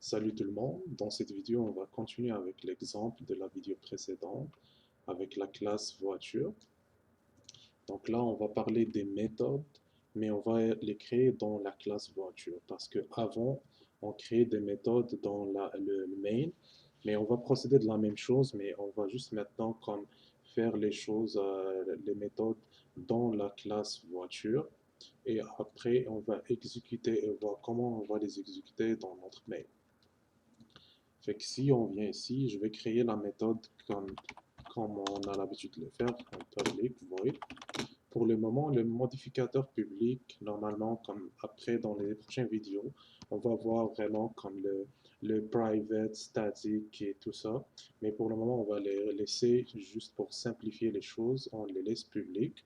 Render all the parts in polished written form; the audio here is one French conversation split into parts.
Salut tout le monde, dans cette vidéo on va continuer avec l'exemple de la vidéo précédente avec la classe voiture. Donc là on va parler des méthodes mais on va les créer dans la classe voiture parce que avant on créait des méthodes dans le main mais on va procéder de la même chose mais on va juste maintenant comme faire les choses, les méthodes dans la classe voiture et après on va exécuter et voir comment on va les exécuter dans notre main. Fait que si on vient ici, je vais créer la méthode comme on a l'habitude de le faire, un public void. Pour le moment, le modificateur public, normalement, comme après dans les prochaines vidéos, on va voir vraiment comme le private, static et tout ça. Mais pour le moment, on va les laisser juste pour simplifier les choses, on les laisse publics.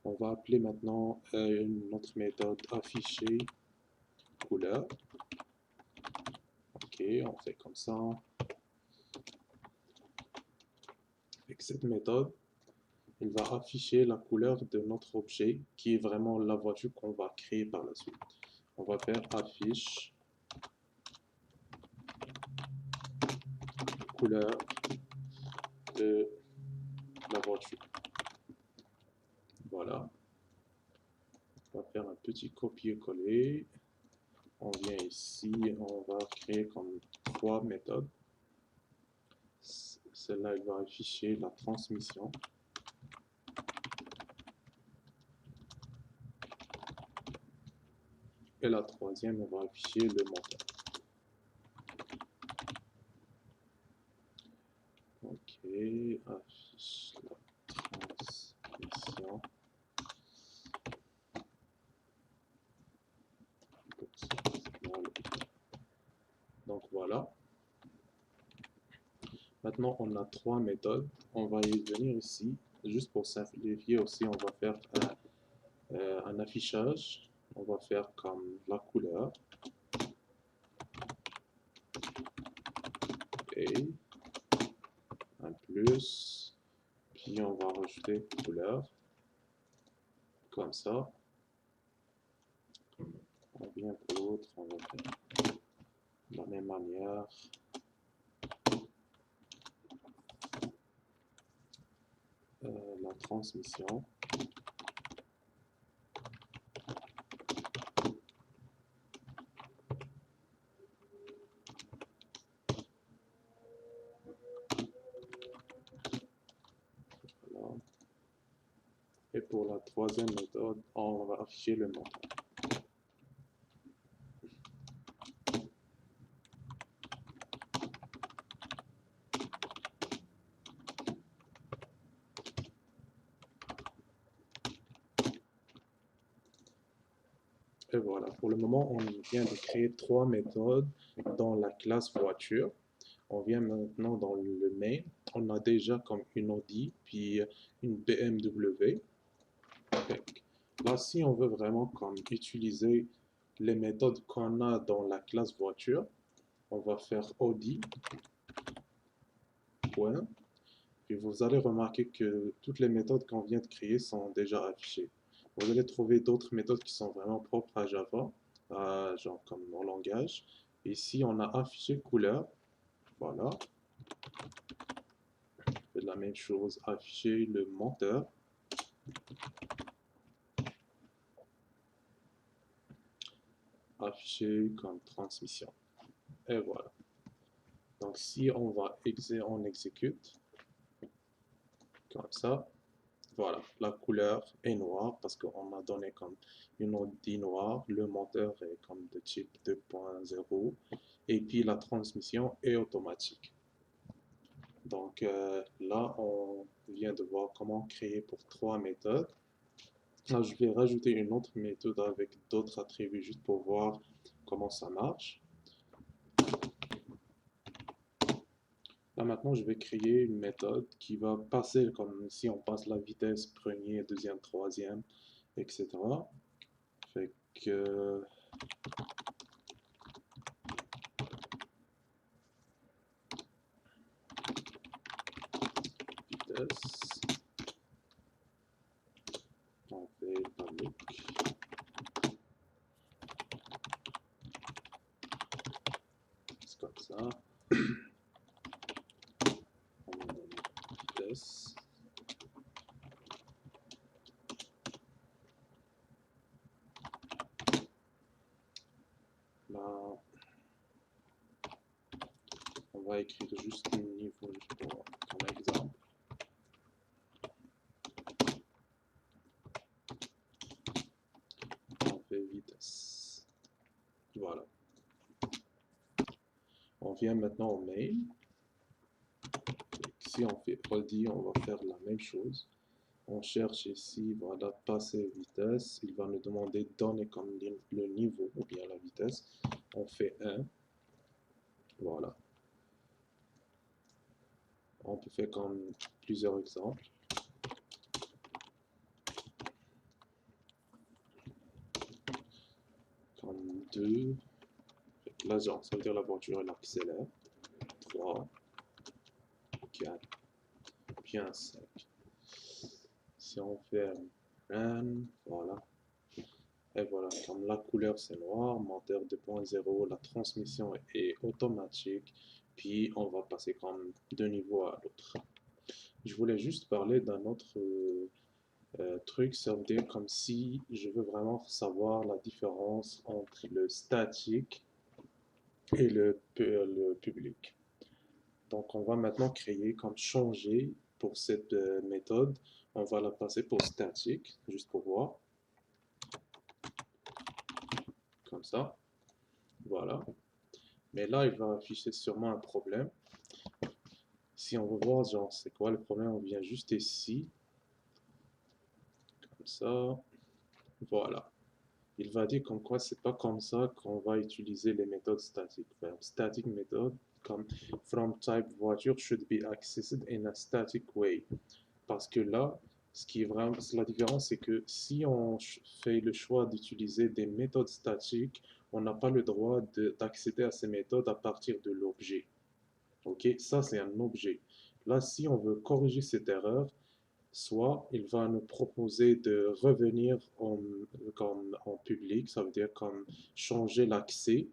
On va appeler maintenant notre méthode afficher couleur. Ok, on fait comme ça. Avec cette méthode, il va afficher la couleur de notre objet qui est vraiment la voiture qu'on va créer par la suite. On va faire affiche couleur de la voiture. Voilà. On va faire un petit copier-coller. On vient ici, on va créer comme trois méthodes. Celle-là, elle va afficher la transmission. Et la troisième, on va afficher le moteur. Ok, affiche la transmission. Donc voilà. Maintenant, on a trois méthodes. On va y venir ici. Juste pour simplifier aussi, on va faire un affichage. On va faire comme la couleur. Et un plus. Puis on va rajouter couleur. Comme ça. On vient pour l'autre. On va faire de la même manière. La transmission. Voilà. Et pour la troisième méthode, on va afficher le moteur. Et voilà, pour le moment, on vient de créer trois méthodes dans la classe voiture. On vient maintenant dans le main. On a déjà comme une Audi, puis une BMW. Là, si on veut vraiment comme utiliser les méthodes qu'on a dans la classe voiture, on va faire Audi. Point. Puis vous allez remarquer que toutes les méthodes qu'on vient de créer sont déjà affichées. Vous allez trouver d'autres méthodes qui sont vraiment propres à Java, genre comme mon langage. Ici, on a affiché couleur. Voilà. De la même chose, afficher le moteur. Afficher comme transmission. Et voilà. Donc si on va on exécute comme ça, voilà, la couleur est noire parce qu'on a donné comme une Audi noire, le moteur est comme de type 2.0 et puis la transmission est automatique. Donc là, on vient de voir comment créer pour trois méthodes. Là, je vais rajouter une autre méthode avec d'autres attributs juste pour voir comment ça marche. Là maintenant, je vais créer une méthode qui va passer comme si on passe la vitesse premier, deuxième, troisième, etc. Fait que vitesse, on fait public. ça. Vitesse. Là, on va écrire juste un niveau comme exemple. On fait vitesse. Voilà. On vient maintenant au mail. Si on fait ready, on va faire la même chose. On cherche ici, voilà, passer vitesse. Il va nous demander donner comme le niveau ou bien la vitesse. On fait 1. Voilà. On peut faire comme plusieurs exemples. Comme 2. Là, genre, ça veut dire la voiture, elle accélère. 3, 4, bien 5. Si on fait 1, voilà. Et voilà, comme la couleur c'est noir, moteur 2.0, la transmission est automatique, puis on va passer comme d'un niveau à l'autre. Je voulais juste parler d'un autre truc, ça veut dire comme si je veux vraiment savoir la différence entre le statique et le public. Donc on va maintenant créer comme changer pour cette méthode, on va la passer pour statique, juste pour voir. Comme ça, voilà. Mais là, il va afficher sûrement un problème. Si on veut voir, genre, c'est quoi le problème, on vient juste ici. Comme ça. Voilà. Il va dire comme quoi c'est pas comme ça qu'on va utiliser les méthodes statiques. Enfin, static method, comme from type voiture should be accessed in a static way. Parce que là, ce qui est vraiment, la différence, c'est que si on fait le choix d'utiliser des méthodes statiques, on n'a pas le droit d'accéder à ces méthodes à partir de l'objet. Ok, ça c'est un objet. Là, si on veut corriger cette erreur, soit il va nous proposer de revenir en public, ça veut dire comme changer l'accès,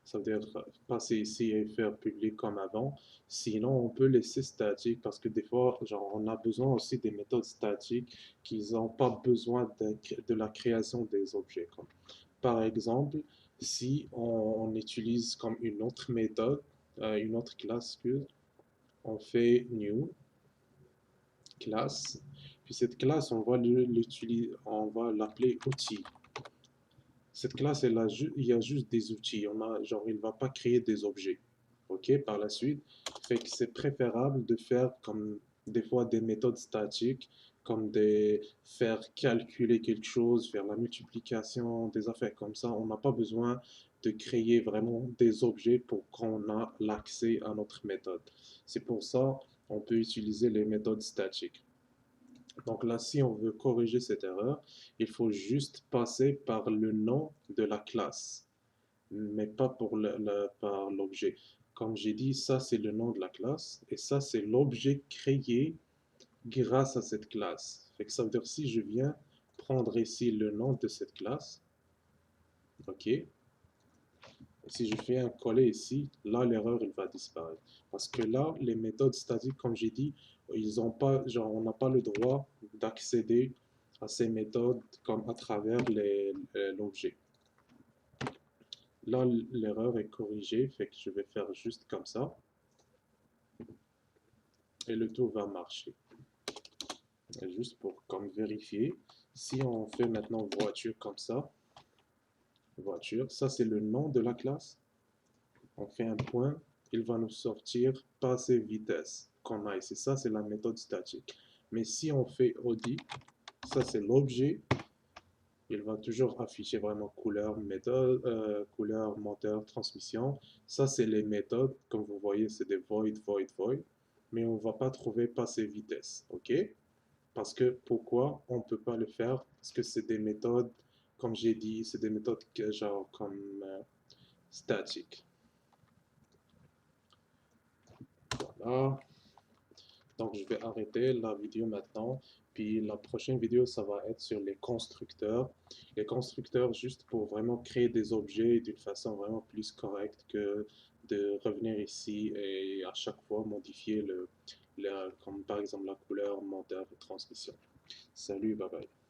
ça veut dire passer ici et faire public comme avant. Sinon, on peut laisser statique parce que des fois, genre, on a besoin aussi des méthodes statiques qui n'ont pas besoin de la création des objets. Comme, par exemple, si on utilise comme une autre méthode, une autre classe, on fait new classe, puis cette classe, on va l'utiliser, on va l'appeler outil. Cette classe, il y a juste des outils. Genre, il ne va pas créer des objets. OK, par la suite, fait que c'est préférable de faire comme des fois des méthodes statiques, comme faire calculer quelque chose, faire la multiplication, des affaires comme ça. On n'a pas besoin de créer vraiment des objets pour qu'on ait l'accès à notre méthode. C'est pour ça qu'on peut utiliser les méthodes statiques. Donc là, si on veut corriger cette erreur, il faut juste passer par le nom de la classe, mais pas par l'objet. Comme j'ai dit, ça c'est le nom de la classe et ça c'est l'objet créé grâce à cette classe. Fait que ça veut dire si je viens prendre ici le nom de cette classe, ok, et si je fais un coller ici, là l'erreur il va disparaître. Parce que là, les méthodes statiques, comme j'ai dit, ils ont pas, genre, on n'a pas le droit d'accéder à ces méthodes comme à travers l'objet. Là, l'erreur est corrigée, fait que je vais faire juste comme ça. Et le tout va marcher. Et juste pour comme vérifier, si on fait maintenant voiture comme ça, voiture, ça c'est le nom de la classe. On fait un point, il va nous sortir passer vitesse qu'on a ici. Ça c'est la méthode statique. Mais si on fait Audi, ça c'est l'objet. Il va toujours afficher vraiment couleur, méthode, couleur, moteur, transmission. Ça, c'est les méthodes. Comme vous voyez, c'est des void, void, void. Mais on ne va pas trouver passer vitesse. OK? Parce que pourquoi on ne peut pas le faire? Parce que c'est des méthodes, comme j'ai dit, c'est des méthodes genre comme statiques. Voilà. Donc, je vais arrêter la vidéo maintenant. Puis la prochaine vidéo, ça va être sur les constructeurs. Les constructeurs, juste pour vraiment créer des objets d'une façon vraiment plus correcte que de revenir ici et à chaque fois modifier comme par exemple la couleur, moteur et transmission. Salut, bye bye.